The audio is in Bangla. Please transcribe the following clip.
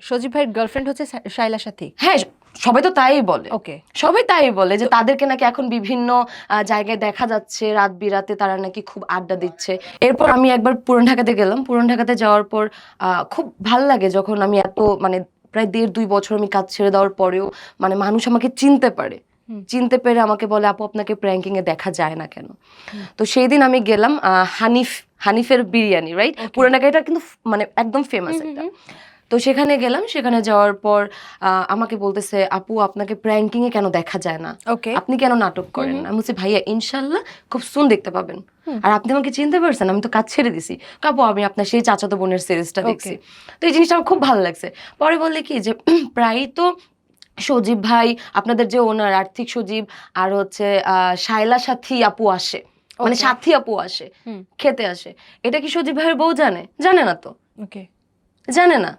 সজীব ভাইয়ের গার্লফ্রেন্ড হচ্ছে শায়লা সাথী। হ্যাঁ, সবাই তো তাই বলে। ওকে, সবাই তাই বলে যে তাদেরকে নাকি এখন বিভিন্ন জায়গায় দেখা যাচ্ছে, রাত বিরাতে তারা নাকি খুব আড্ডা দিচ্ছে। এরপর আমি একবার পুরান ঢাকাতে গেলাম। পুরান ঢাকাতে যাওয়ার পর খুব ভাল লাগে যখন আমি এত মানে প্রায় 1.5-2 বছর আমি কাজ ছেড়ে দেওয়ার পরেও মানে মানুষ আমাকে চিনতে পারে, চিনতে পেরে আমাকে বলে আপু আপনাকে প্র্যাঙ্কিং এ দেখা যায় না কেন। তো সেই দিন আমি গেলাম হানিফের বিরিয়ানি, রাইট, পুরান ঢাকায় এটা কিন্তু মানে একদম ফেমাস একটা। তো সেখানে গেলাম, সেখানে যাওয়ার পর আমাকে বলতেছে আপু আপনাকে প্র্যাঙ্কিং এ কেন দেখা যায় না, ওকে, আপনি কেন নাটক করেন না? আমি বলছি ভাইয়া ইনশাল্লাহ খুব সুন দেখতে পাবেন। আর আপনি আমাকে চিনতে পারছেন, আমি তো কাজ ছেড়ে দিছি। কাপু আমি আপনার সেই চাচাতো বোনের সিরিজটা দেখছি। তো এই জিনিসটা আমার খুব ভালো লাগছে। পরে বললে কি যে প্রায়ই তো সজীব ভাই, আপনাদের যে ওনার আর্থিক সজীব আর হচ্ছে শায়লা সাথী আপু আসে, মানে সাথী আপু আসে, খেতে আসে। এটা কি সজীব ভাইয়ের বউ জানে? জানে না তো, ওকে, জানে না।